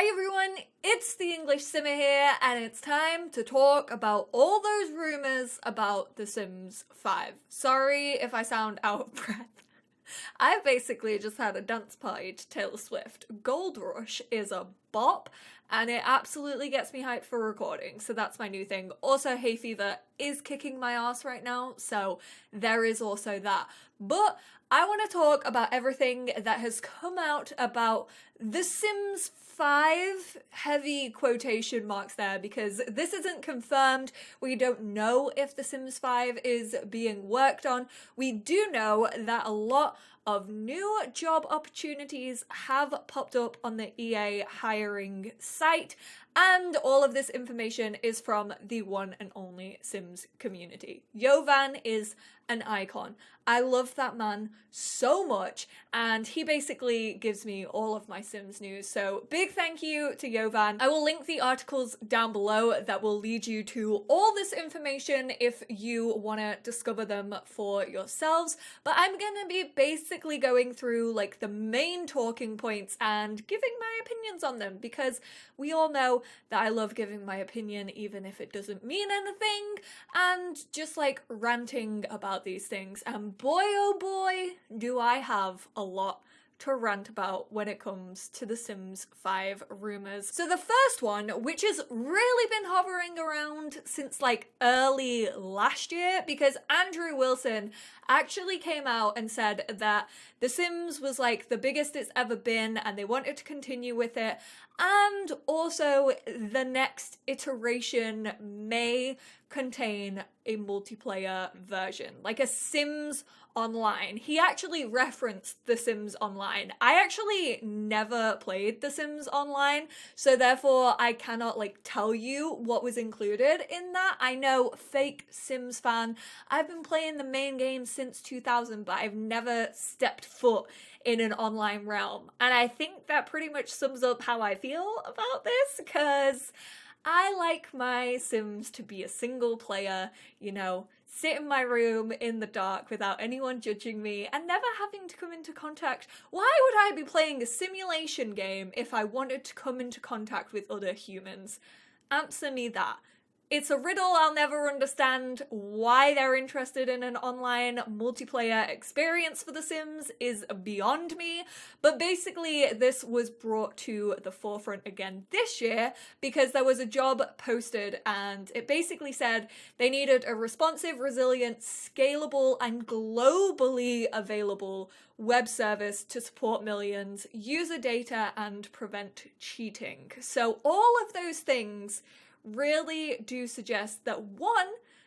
Hi everyone, it's the EnglishSimmer here, and it's time to talk about all those rumours about The Sims 5. Sorry if I sound out of breath. I've basically just had a dance party to Taylor Swift. Gold Rush is a bop, and it absolutely gets me hyped for recording, so that's my new thing. Also, hay fever is kicking my ass right now, so there is also that. But I want to talk about everything that has come out about The Sims 5, heavy quotation marks there, because this isn't confirmed. We don't know if The Sims 5 is being worked on. We do know that a lot of new job opportunities have popped up on the EA hiring site, and all of this information is from the one and only Sims community. Jovan is an icon. I love that man so much, and he basically gives me all of my Sims news, so big thank you to Jovan. I will link the articles down below that will lead you to all this information if you want to discover them for yourselves, but I'm gonna be basically going through like the main talking points and giving my opinions on them, because we all know that I love giving my opinion even if it doesn't mean anything, and just like ranting about these things. And boy oh boy do I have a lot to rant about when it comes to The Sims 5 rumours. So the first one, which has really been hovering around since like early last year, because Andrew Wilson actually came out and said that The Sims was like the biggest it's ever been and they wanted to continue with it, and also the next iteration may contain a multiplayer version, like a Sims Online. He actually referenced The Sims Online. I actually never played The Sims Online, so therefore I cannot like tell you what was included in that. I know, fake Sims fan, I've been playing the main game since 2000, but I've never stepped foot in an online realm. And I think that pretty much sums up how I feel about this, because I like my Sims to be a single player, you know, sit in my room in the dark without anyone judging me and never having to come into contact. Why would I be playing a simulation game if I wanted to come into contact with other humans? Answer me that. It's a riddle I'll never understand. Why they're interested in an online multiplayer experience for The Sims is beyond me, but basically this was brought to the forefront again this year because there was a job posted and it basically said they needed a responsive, resilient, scalable, and globally available web service to support millions, user data, and prevent cheating. So all of those things really do suggest that one,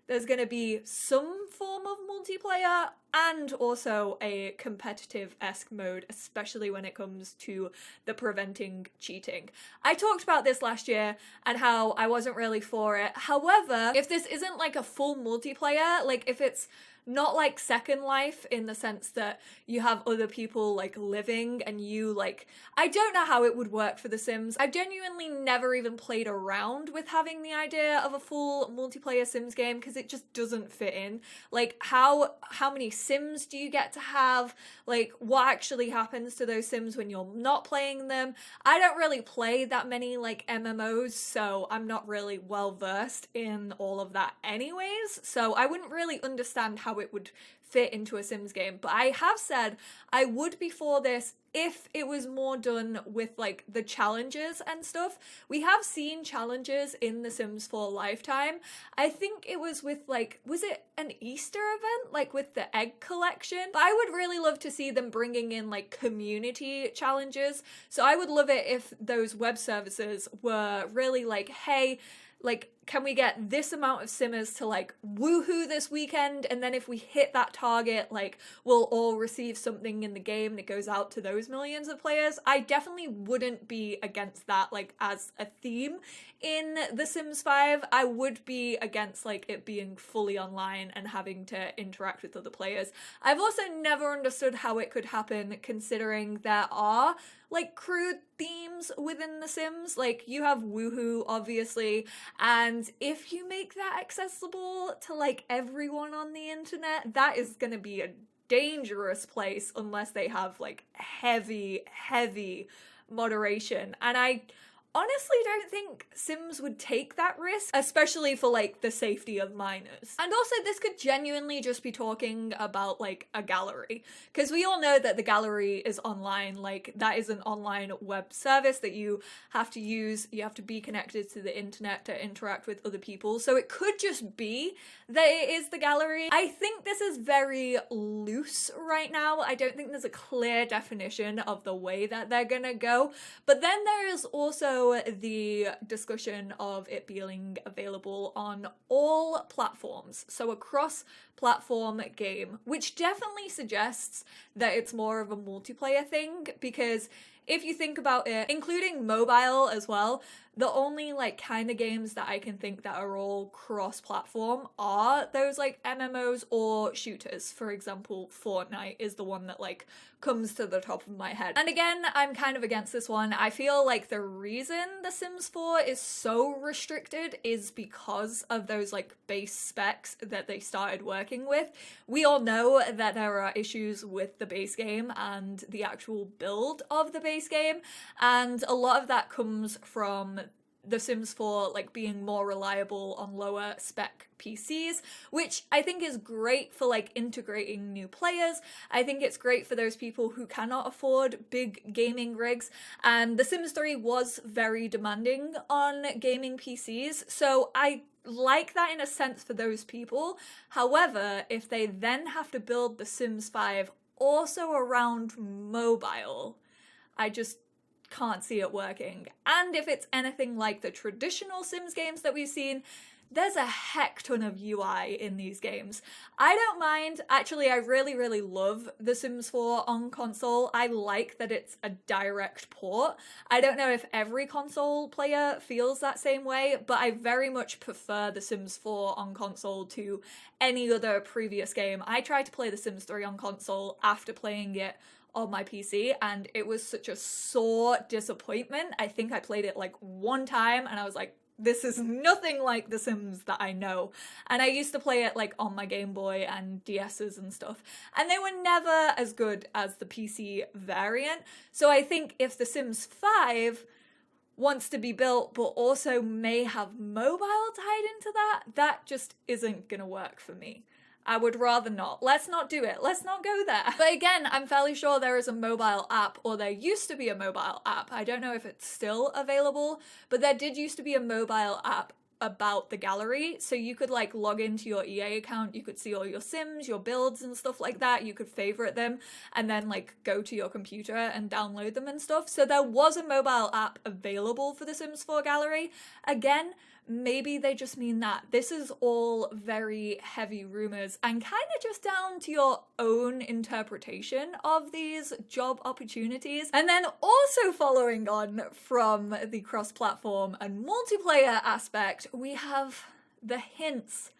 there's going to be some form of multiplayer and also a competitive-esque mode, especially when it comes to the preventing cheating. I talked about this last year and how I wasn't really for it. However, if this isn't like a full multiplayer, like if it's not like Second Life in the sense that you have other people like living and you like, I don't know how it would work for The Sims. I've genuinely never even played around with having the idea of a full multiplayer Sims game because it just doesn't fit in. Like how many Sims do you get to have? Like what actually happens to those Sims when you're not playing them? I don't really play that many like MMOs, so I'm not really well versed in all of that anyways, so I wouldn't really understand how it would fit into a Sims game. But I have said I would be for this if it was more done with like the challenges and stuff. We have seen challenges in The Sims 4 Lifetime. I think it was with like, was it an Easter event? Like with the egg collection? But I would really love to see them bringing in like community challenges. So I would love it if those web services were really like, hey, like, can we get this amount of simmers to like woohoo this weekend, and then if we hit that target, like we'll all receive something in the game that goes out to those millions of players. I definitely wouldn't be against that like as a theme in The Sims 5. I would be against like it being fully online and having to interact with other players. I've also never understood how it could happen, considering there are like crude themes within The Sims. Like you have woohoo obviously, and if you make that accessible to like everyone on the internet, that is going to be a dangerous place unless they have like heavy moderation. And I honestly don't think Sims would take that risk, especially for like the safety of minors. And also this could genuinely just be talking about like a gallery, because we all know that the gallery is online. Like that is an online web service that you have to use. You have to be connected to the internet to interact with other people. So it could just be that it is the gallery. I think this is very loose right now. I don't think there's a clear definition of the way that they're gonna go. But then there is also the discussion of it being available on all platforms, so a cross-platform game, which definitely suggests that it's more of a multiplayer thing, because if you think about it, including mobile as well, the only like kind of games that I can think that are all cross-platform are those like MMOs or shooters. For example, Fortnite is the one that like comes to the top of my head. And again, I'm kind of against this one. I feel like the reason The Sims 4 is so restricted is because of those like base specs that they started working with. We all know that there are issues with the base game and the actual build of the base game, and a lot of that comes from The Sims 4 like being more reliable on lower spec PCs, which I think is great for like integrating new players. I think it's great for those people who cannot afford big gaming rigs, and The Sims 3 was very demanding on gaming PCs, so I like that in a sense for those people. However, if they then have to build The Sims 5 also around mobile, I just can't see it working. And if it's anything like the traditional Sims games that we've seen, there's a heck ton of UI in these games. I don't mind. Actually, I really love The Sims 4 on console. I like that it's a direct port. I don't know if every console player feels that same way, but I very much prefer The Sims 4 on console to any other previous game. I tried to play The Sims 3 on console after playing it on my PC, and it was such a sore disappointment. I think I played it like one time and I was like, this is nothing like The Sims that I know. And I used to play it like on my Game Boy and DS's and stuff, and they were never as good as the PC variant. So I think if The Sims 5 wants to be built but also may have mobile tied into that, that just isn't gonna work for me. I would rather not. Let's not do it. Let's not go there. But again, I'm fairly sure there is a mobile app, or there used to be a mobile app. I don't know if it's still available, but there did used to be a mobile app about the gallery, so you could like log into your EA account, you could see all your Sims, your builds and stuff like that, you could favorite them and then like go to your computer and download them and stuff. So there was a mobile app available for the Sims 4 gallery. Again, maybe they just mean that. This is all very heavy rumors and kind of just down to your own interpretation of these job opportunities. And then also following on from the cross-platform and multiplayer aspect, we have the hints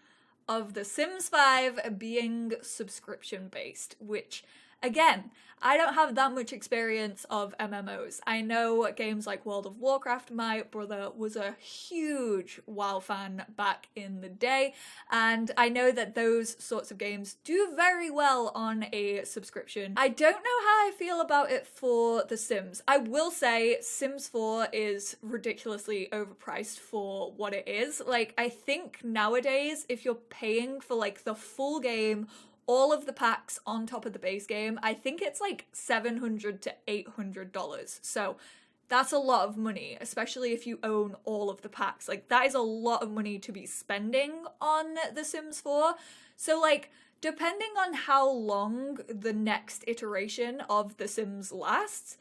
of The Sims 5 being subscription-based, which again, I don't have that much experience of MMOs. I know games like World of Warcraft, my brother was a huge WoW fan back in the day, and I know that those sorts of games do very well on a subscription. I don't know how I feel about it for The Sims. I will say Sims 4 is ridiculously overpriced for what it is. Like, I think nowadays, if you're paying for like the full game, all of the packs on top of the base game, I think it's like $700 to $800. So that's a lot of money, especially if you own all of the packs. Like, that is a lot of money to be spending on The Sims 4. So like, depending on how long the next iteration of The Sims lasts,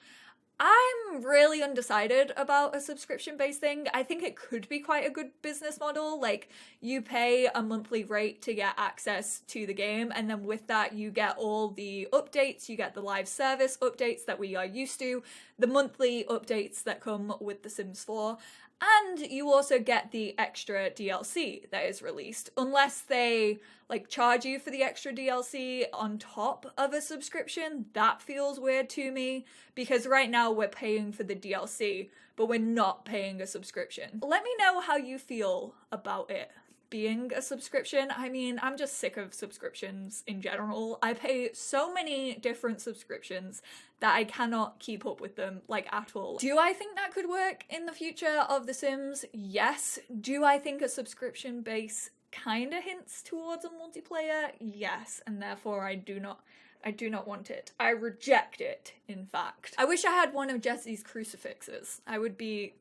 I'm really undecided about a subscription-based thing. I think it could be quite a good business model. Like, you pay a monthly rate to get access to the game, and then with that you get all the updates, you get the live service updates that we are used to, the monthly updates that come with The Sims 4, and you also get the extra DLC that is released, unless they like charge you for the extra DLC on top of a subscription. That feels weird to me, because right now we're paying for the DLC, but we're not paying a subscription. Let me know how you feel about it. being a subscription. I mean, I'm just sick of subscriptions in general. I pay so many different subscriptions that I cannot keep up with them, like, at all. Do I think that could work in the future of The Sims? Yes. Do I think a subscription base kind of hints towards a multiplayer? Yes, and therefore I do not want it. I reject it, in fact. I wish I had one of Jesse's crucifixes. I would be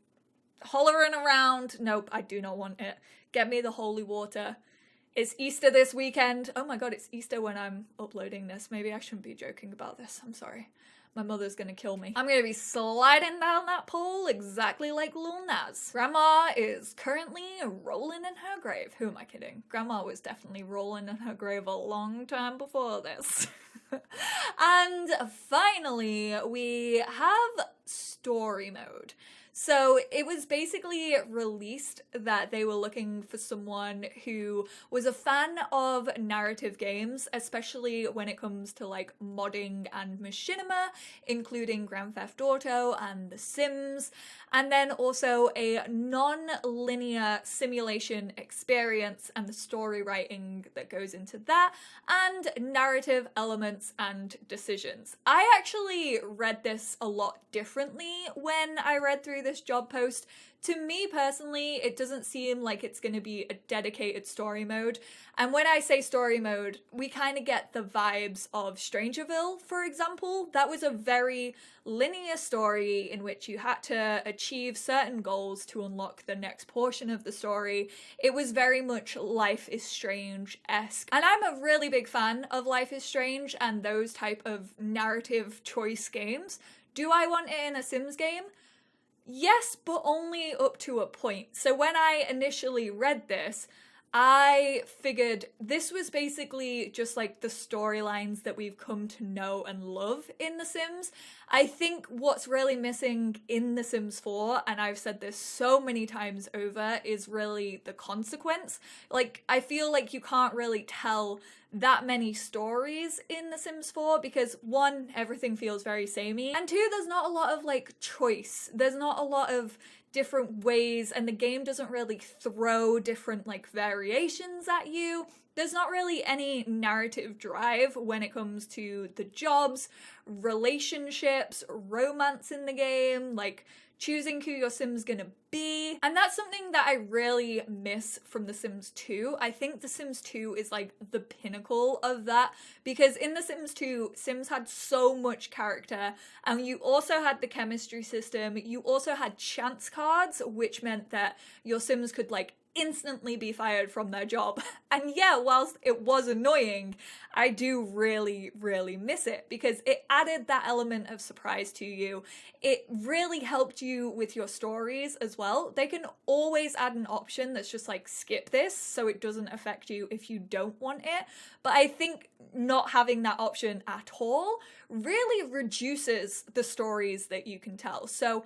hollering around. Nope, I do not want it. Get me the holy water. It's Easter this weekend. Oh my god, it's Easter when I'm uploading this. Maybe I shouldn't be joking about this. I'm sorry. My mother's gonna kill me. I'm gonna be sliding down that pole exactly like Lil Nas. Grandma is currently rolling in her grave. Who am I kidding? Grandma was definitely rolling in her grave a long time before this. And finally, we have story mode. So it was basically released that they were looking for someone who was a fan of narrative games, especially when it comes to like modding and machinima, including Grand Theft Auto and The Sims, and then also a non-linear simulation experience and the story writing that goes into that, and narrative elements and decisions. I actually read this a lot differently when I read through this job post. To me personally, it doesn't seem like it's going to be a dedicated story mode. And when I say story mode, we kind of get the vibes of Strangerville, for example. That was a very linear story in which you had to achieve certain goals to unlock the next portion of the story. It was very much Life is Strange-esque. And I'm a really big fan of Life is Strange and those type of narrative choice games. Do I want it in a Sims game? Yes, but only up to a point. So when I initially read this, I figured this was basically just like the storylines that we've come to know and love in The Sims. I think what's really missing in The Sims 4, and I've said this so many times over, is really the consequence. Like, I feel like you can't really tell that many stories in The Sims 4 because one, everything feels very samey, and two, there's not a lot of like choice. There's not a lot of different ways, and the game doesn't really throw different like variations at you. There's not really any narrative drive when it comes to the jobs, relationships, romance in the game, like choosing who your Sim's gonna be. And that's something that I really miss from The Sims 2. I think The Sims 2 is like the pinnacle of that, because in The Sims 2, Sims had so much character, and you also had the chemistry system, you also had chance cards, which meant that your Sims could like instantly be fired from their job. And yeah, whilst it was annoying, I do really, really miss it because it added that element of surprise to you. It really helped you with your stories as well. They can always add an option that's just like skip this so it doesn't affect you if you don't want it. But I think not having that option at all really reduces the stories that you can tell. So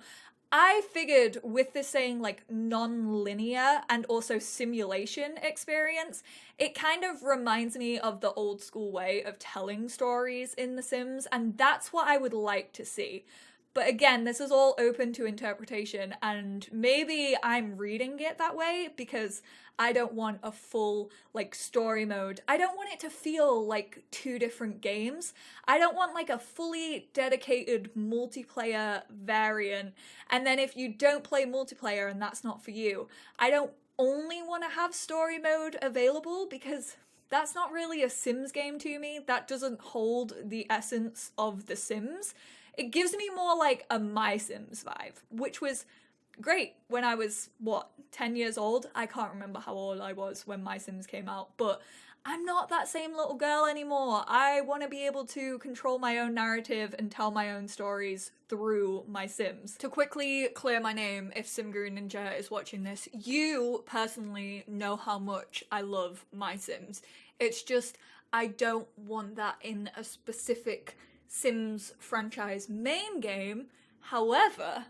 I figured with this saying like non-linear and also simulation experience, it kind of reminds me of the old school way of telling stories in The Sims, and that's what I would like to see. But again, this is all open to interpretation, and maybe I'm reading it that way because I don't want a full, like, story mode. I don't want it to feel like two different games. I don't want, like, a fully dedicated multiplayer variant, and then if you don't play multiplayer and that's not for you, I don't only want to have story mode available because that's not really a Sims game to me. That doesn't hold the essence of The Sims. It gives me more like a My Sims vibe, which was great when I was, 10 years old? I can't remember how old I was when My Sims came out, but I'm not that same little girl anymore. I want to be able to control my own narrative and tell my own stories through my Sims. To quickly clear my name, if SimGuru Ninja is watching this, you personally know how much I love My Sims. It's just, I don't want that in a specific Sims franchise main game. However,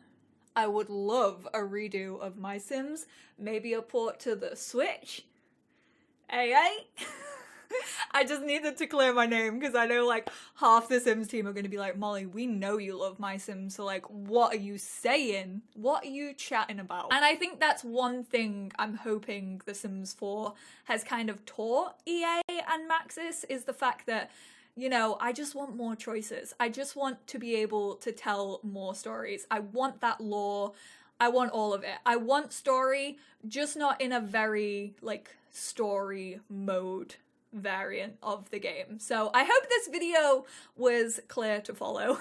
I would love a redo of My Sims, maybe a port to the Switch. Hey. I just needed to clear my name because I know like half the Sims team are going to be like, Molly, we know you love My Sims, so like, what are you saying? What are you chatting about? And I think that's one thing I'm hoping The Sims 4 has kind of taught EA and Maxis, is the fact that, you know, I just want more choices. I just want to be able to tell more stories. I want that lore. I want all of it. I want story, just not in a very like story mode variant of the game. So I hope this video was clear to follow.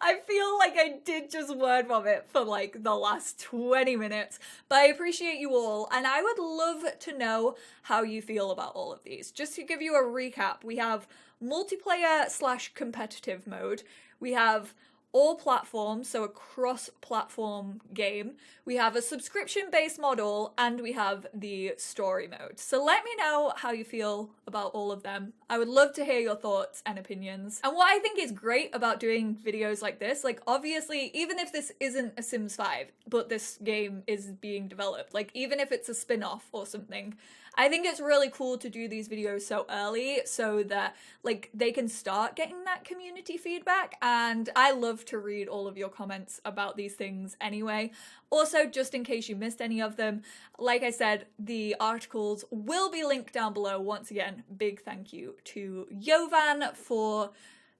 I feel like I did just word vomit for like the last 20 minutes, but I appreciate you all, and I would love to know how you feel about all of these. Just to give you a recap, we have multiplayer / competitive mode, we have all platforms, so a cross-platform game. We have a subscription-based model, and we have the story mode. So let me know how you feel about all of them. I would love to hear your thoughts and opinions. And what I think is great about doing videos like this, like obviously, even if this isn't a Sims 5, but this game is being developed, like even if it's a spin-off or something, I think it's really cool to do these videos so early so that like they can start getting that community feedback, and I love to read all of your comments about these things anyway. Also, just in case you missed any of them, like I said, the articles will be linked down below. Once again, big thank you to Yovan for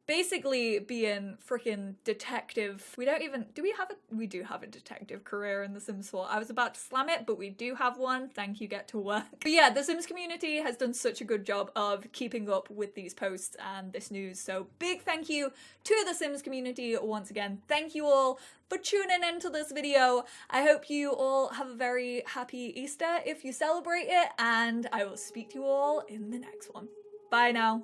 basically being freaking detective. We do have a detective career in The Sims 4. I was about to slam it, but we do have one. Thank you, get to work. But yeah, The Sims community has done such a good job of keeping up with these posts and this news. So big thank you to The Sims community once again. Thank you all for tuning into this video. I hope you all have a very happy Easter if you celebrate it, and I will speak to you all in the next one. Bye now.